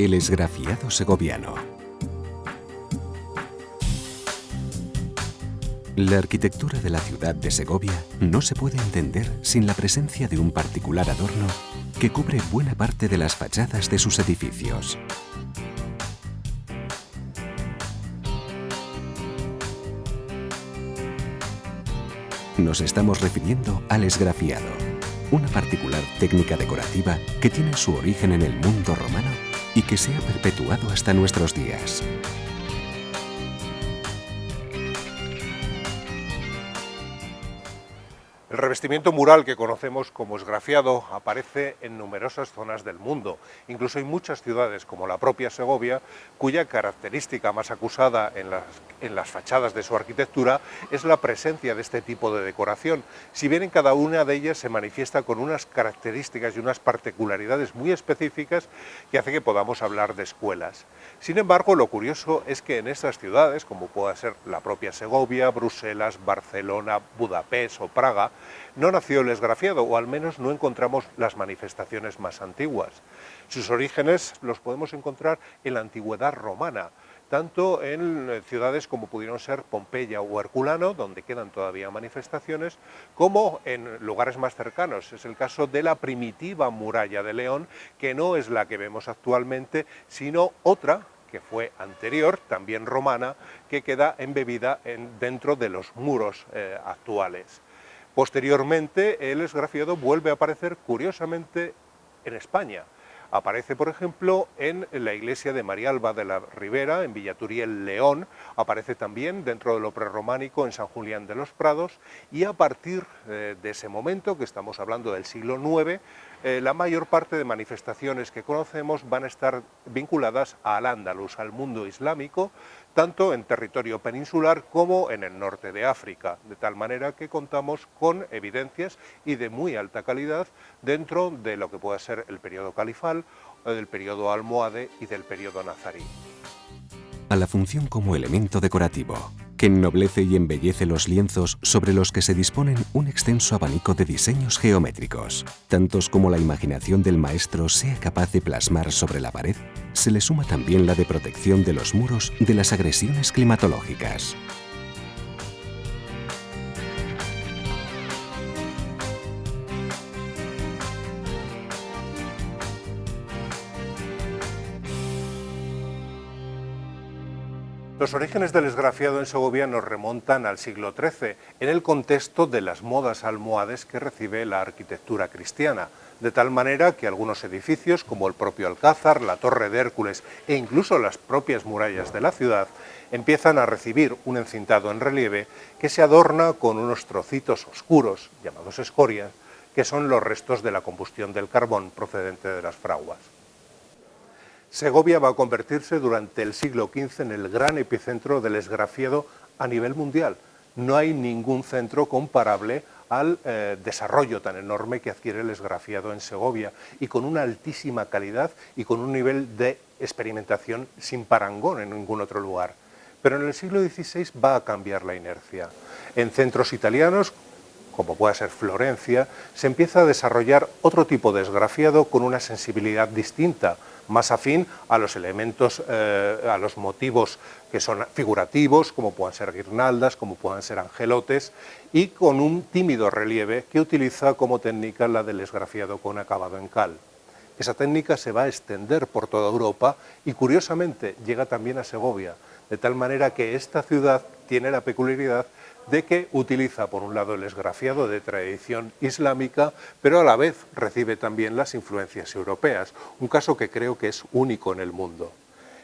El esgrafiado segoviano. La arquitectura de la ciudad de Segovia no se puede entender sin la presencia de un particular adorno que cubre buena parte de las fachadas de sus edificios. Nos estamos refiriendo al esgrafiado, una particular técnica decorativa que tiene su origen en el mundo romano y que se ha perpetuado hasta nuestros días. El revestimiento mural que conocemos como esgrafiado aparece en numerosas zonas del mundo. Incluso hay muchas ciudades, como la propia Segovia, cuya característica más acusada en las fachadas de su arquitectura es la presencia de este tipo de decoración, si bien en cada una de ellas se manifiesta con unas características y unas particularidades muy específicas que hace que podamos hablar de escuelas. Sin embargo, lo curioso es que en estas ciudades, como pueda ser la propia Segovia, Bruselas, Barcelona, Budapest o Praga, no nació el esgrafiado, o al menos no encontramos las manifestaciones más antiguas. Sus orígenes los podemos encontrar en la antigüedad romana, tanto en ciudades como pudieron ser Pompeya o Herculano, donde quedan todavía manifestaciones, como en lugares más cercanos. Es el caso de la primitiva muralla de León, que no es la que vemos actualmente, sino otra que fue anterior, también romana, que queda embebida dentro de los muros actuales. Posteriormente, el esgrafiado vuelve a aparecer, curiosamente, en España. Aparece, por ejemplo, en la iglesia de María Alba de la Ribera, en Villaturiel, León. Aparece también dentro de lo prerrománico en San Julián de los Prados, y a partir de ese momento, que estamos hablando del siglo IX, la mayor parte de manifestaciones que conocemos van a estar vinculadas al Andalus, al mundo islámico, tanto en territorio peninsular como en el norte de África, de tal manera que contamos con evidencias y de muy alta calidad dentro de lo que pueda ser el periodo califal, del periodo almohade y del periodo nazarí. A la función como elemento decorativo, que ennoblece y embellece los lienzos sobre los que se disponen un extenso abanico de diseños geométricos, tantos como la imaginación del maestro sea capaz de plasmar sobre la pared, se le suma también la de protección de los muros de las agresiones climatológicas. Los orígenes del esgrafiado en Segovia nos remontan al siglo XIII, en el contexto de las modas almohades que recibe la arquitectura cristiana, de tal manera que algunos edificios, como el propio Alcázar, la Torre de Hércules e incluso las propias murallas de la ciudad, empiezan a recibir un encintado en relieve que se adorna con unos trocitos oscuros, llamados escorias, que son los restos de la combustión del carbón procedente de las fraguas. Segovia va a convertirse durante el siglo XV en el gran epicentro del esgrafiado a nivel mundial. No hay ningún centro comparable al desarrollo tan enorme que adquiere el esgrafiado en Segovia, y con una altísima calidad y con un nivel de experimentación sin parangón en ningún otro lugar. Pero en el siglo XVI va a cambiar la inercia. En centros italianos, como pueda ser Florencia, se empieza a desarrollar otro tipo de esgrafiado con una sensibilidad distinta, más afín a los elementos, a los motivos que son figurativos, como puedan ser guirnaldas, como puedan ser angelotes, y con un tímido relieve que utiliza como técnica la del esgrafiado con acabado en cal. Esa técnica se va a extender por toda Europa y, curiosamente, llega también a Segovia, de tal manera que esta ciudad tiene la peculiaridad de que utiliza, por un lado, el esgrafiado de tradición islámica, pero a la vez recibe también las influencias europeas, un caso que creo que es único en el mundo.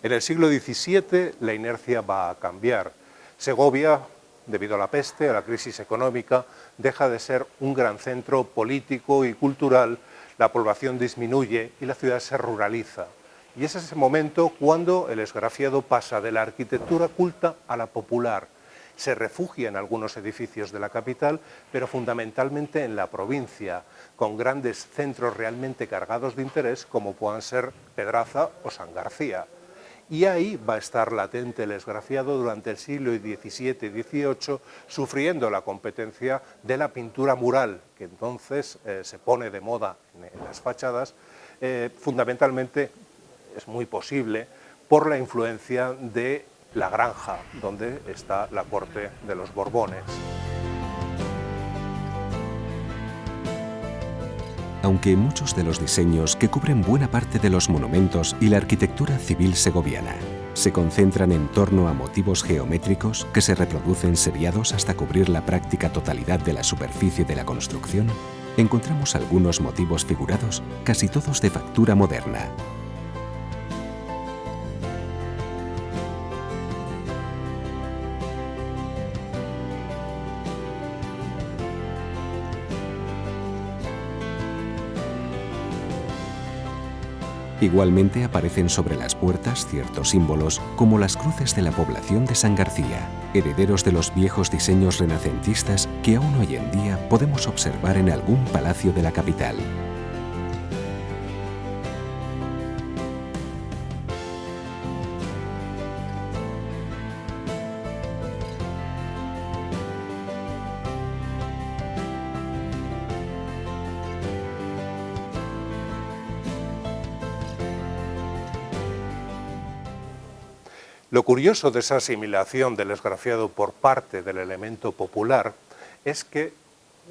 En el siglo XVII la inercia va a cambiar. Segovia, debido a la peste, a la crisis económica, deja de ser un gran centro político y cultural, la población disminuye y la ciudad se ruraliza. Y es ese momento cuando el esgrafiado pasa de la arquitectura culta a la popular. Se refugia en algunos edificios de la capital, pero fundamentalmente en la provincia, con grandes centros realmente cargados de interés, como puedan ser Pedraza o San García. Y ahí va a estar latente el esgrafiado durante el siglo XVII y XVIII, sufriendo la competencia de la pintura mural, que entonces se pone de moda en las fachadas, fundamentalmente es muy posible por la influencia de la granja donde está la corte de los Borbones. Aunque muchos de los diseños que cubren buena parte de los monumentos y la arquitectura civil segoviana se concentran en torno a motivos geométricos que se reproducen seriados hasta cubrir la práctica totalidad de la superficie de la construcción, encontramos algunos motivos figurados, casi todos de factura moderna. Igualmente aparecen sobre las puertas ciertos símbolos como las cruces de la población de San García, herederos de los viejos diseños renacentistas que aún hoy en día podemos observar en algún palacio de la capital. Lo curioso de esa asimilación del esgrafiado por parte del elemento popular es que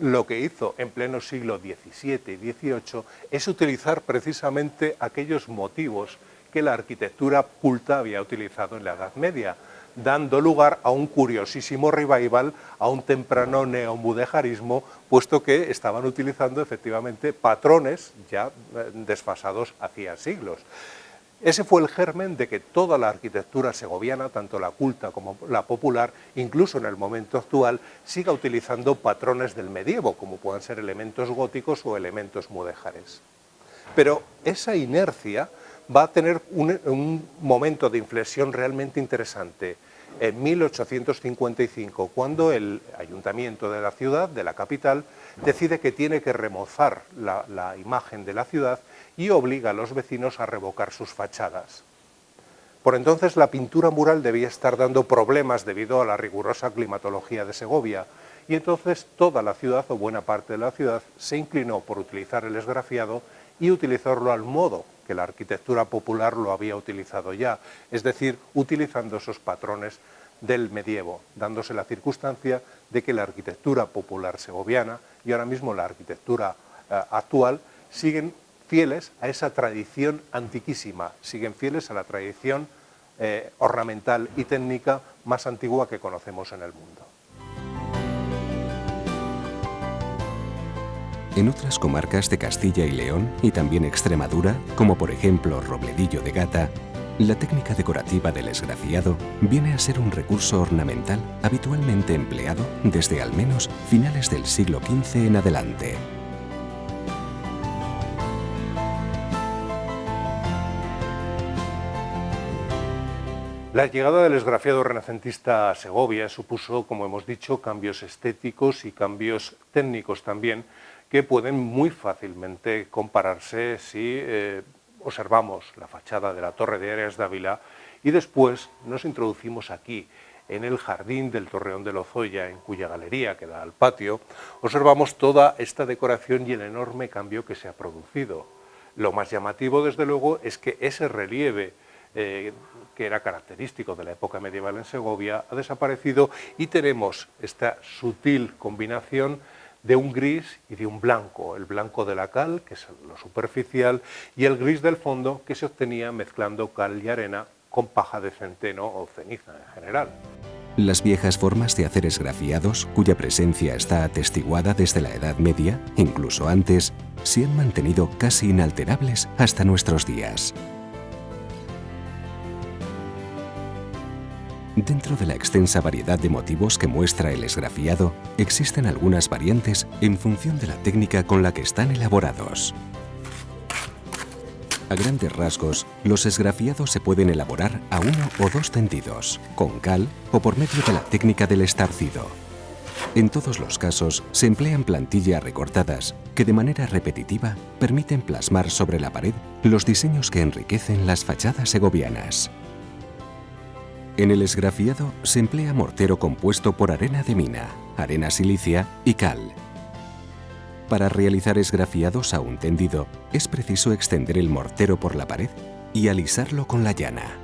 lo que hizo en pleno siglo XVII y XVIII es utilizar precisamente aquellos motivos que la arquitectura culta había utilizado en la Edad Media, dando lugar a un curiosísimo revival, a un temprano neomudejarismo, puesto que estaban utilizando efectivamente patrones ya desfasados hacía siglos. Ese fue el germen de que toda la arquitectura segoviana, tanto la culta como la popular, incluso en el momento actual, siga utilizando patrones del medievo, como puedan ser elementos góticos o elementos mudéjares. Pero esa inercia va a tener un momento de inflexión realmente interesante en 1855, cuando el ayuntamiento de la ciudad, de la capital, decide que tiene que remozar la imagen de la ciudad y obliga a los vecinos a revocar sus fachadas. Por entonces la pintura mural debía estar dando problemas debido a la rigurosa climatología de Segovia, y entonces toda la ciudad o buena parte de la ciudad se inclinó por utilizar el esgrafiado y utilizarlo al modo que la arquitectura popular lo había utilizado ya, es decir, utilizando esos patrones del medievo, dándose la circunstancia de que la arquitectura popular segoviana y ahora mismo la arquitectura actual siguen fieles a esa tradición antiquísima, siguen fieles a la tradición ornamental y técnica más antigua que conocemos en el mundo. En otras comarcas de Castilla y León y también Extremadura, como por ejemplo Robledillo de Gata, la técnica decorativa del esgrafiado viene a ser un recurso ornamental habitualmente empleado desde al menos finales del siglo XV en adelante. La llegada del esgrafiado renacentista a Segovia supuso, como hemos dicho, cambios estéticos y cambios técnicos también, que pueden muy fácilmente compararse si observamos la fachada de la Torre de Arias de Ávila y después nos introducimos aquí, en el jardín del Torreón de Lozoya, en cuya galería que da al patio, observamos toda esta decoración y el enorme cambio que se ha producido. Lo más llamativo, desde luego, es que ese relieve que era característico de la época medieval en Segovia ha desaparecido y tenemos esta sutil combinación de un gris y de un blanco, el blanco de la cal, que es lo superficial, y el gris del fondo, que se obtenía mezclando cal y arena con paja de centeno o ceniza en general. Las viejas formas de hacer esgrafiados, cuya presencia está atestiguada desde la Edad Media, incluso antes, se han mantenido casi inalterables hasta nuestros días. Dentro de la extensa variedad de motivos que muestra el esgrafiado, existen algunas variantes en función de la técnica con la que están elaborados. A grandes rasgos, los esgrafiados se pueden elaborar a 1 o 2 tendidos, con cal o por medio de la técnica del estarcido. En todos los casos, se emplean plantillas recortadas que de manera repetitiva permiten plasmar sobre la pared los diseños que enriquecen las fachadas segovianas. En el esgrafiado se emplea mortero compuesto por arena de mina, arena silicia y cal. Para realizar esgrafiados a un tendido, es preciso extender el mortero por la pared y alisarlo con la llana.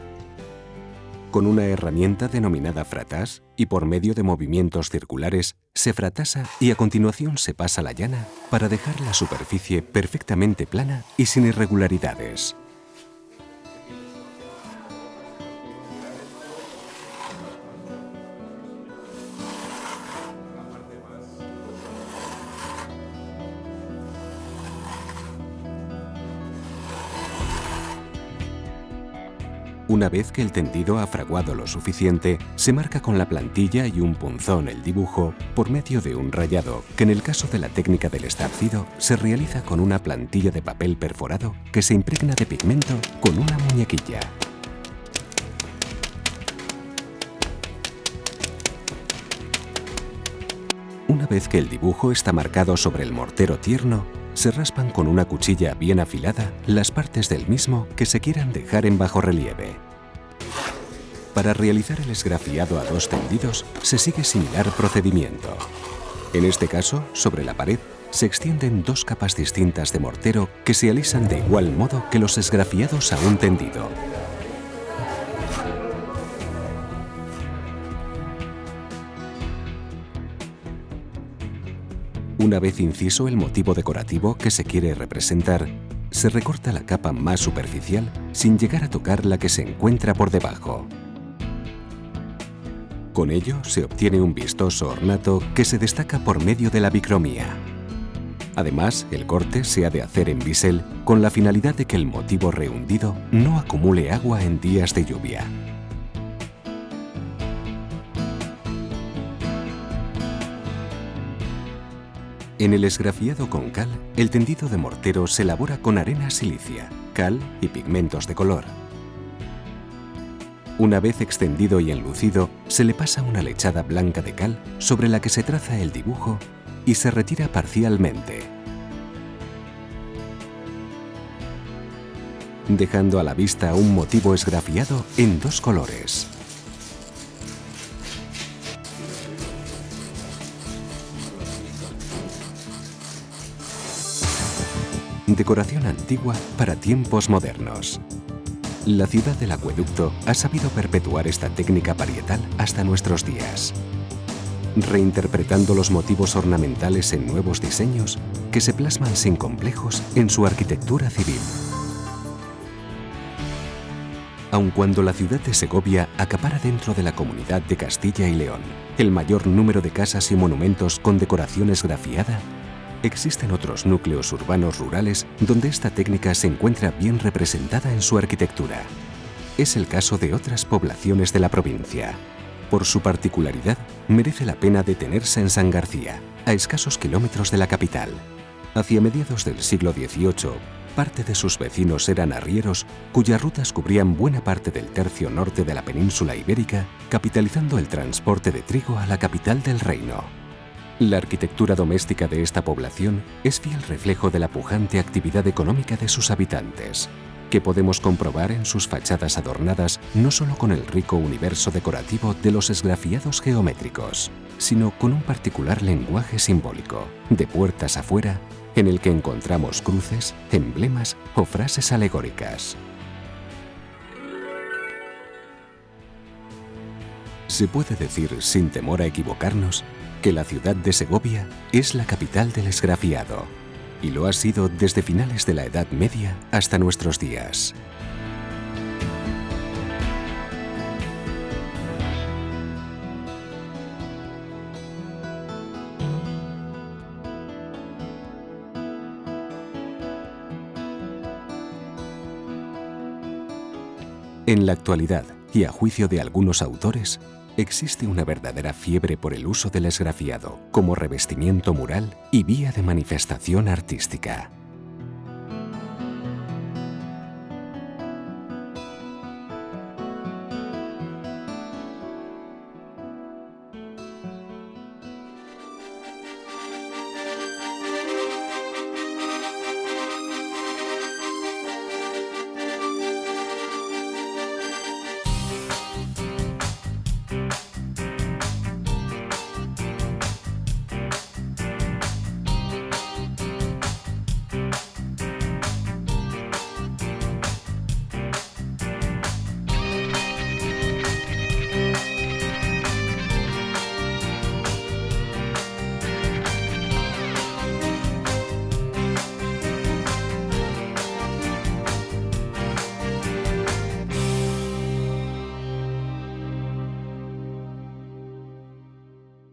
Con una herramienta denominada fratás y por medio de movimientos circulares se fratasa y a continuación se pasa la llana para dejar la superficie perfectamente plana y sin irregularidades. Una vez que el tendido ha fraguado lo suficiente, se marca con la plantilla y un punzón el dibujo por medio de un rayado, que en el caso de la técnica del estarcido se realiza con una plantilla de papel perforado que se impregna de pigmento con una muñequilla. Una vez que el dibujo está marcado sobre el mortero tierno, se raspan con una cuchilla bien afilada las partes del mismo que se quieran dejar en bajorrelieve. Para realizar el esgrafiado a dos tendidos se sigue similar procedimiento. En este caso, sobre la pared, se extienden dos capas distintas de mortero que se alisan de igual modo que los esgrafiados a un tendido. Una vez inciso el motivo decorativo que se quiere representar, se recorta la capa más superficial sin llegar a tocar la que se encuentra por debajo. Con ello se obtiene un vistoso ornato que se destaca por medio de la bicromía. Además, el corte se ha de hacer en bisel con la finalidad de que el motivo rehundido no acumule agua en días de lluvia. En el esgrafiado con cal, el tendido de mortero se elabora con arena silicia, cal y pigmentos de color. Una vez extendido y enlucido, se le pasa una lechada blanca de cal sobre la que se traza el dibujo y se retira parcialmente, dejando a la vista un motivo esgrafiado en dos colores. Decoración antigua para tiempos modernos. La ciudad del acueducto ha sabido perpetuar esta técnica parietal hasta nuestros días, reinterpretando los motivos ornamentales en nuevos diseños que se plasman sin complejos en su arquitectura civil. Aun cuando la ciudad de Segovia acapara dentro de la comunidad de Castilla y León el mayor número de casas y monumentos con decoración esgrafiada, existen otros núcleos urbanos rurales donde esta técnica se encuentra bien representada en su arquitectura. Es el caso de otras poblaciones de la provincia. Por su particularidad, merece la pena detenerse en San García, a escasos kilómetros de la capital. Hacia mediados del siglo XVIII, parte de sus vecinos eran arrieros cuyas rutas cubrían buena parte del tercio norte de la península ibérica, capitalizando el transporte de trigo a la capital del reino. La arquitectura doméstica de esta población es fiel reflejo de la pujante actividad económica de sus habitantes, que podemos comprobar en sus fachadas adornadas no solo con el rico universo decorativo de los esgrafiados geométricos, sino con un particular lenguaje simbólico, de puertas afuera, en el que encontramos cruces, emblemas o frases alegóricas. Se puede decir, sin temor a equivocarnos, que la ciudad de Segovia es la capital del esgrafiado, y lo ha sido desde finales de la Edad Media hasta nuestros días. En la actualidad, y a juicio de algunos autores, existe una verdadera fiebre por el uso del esgrafiado como revestimiento mural y vía de manifestación artística.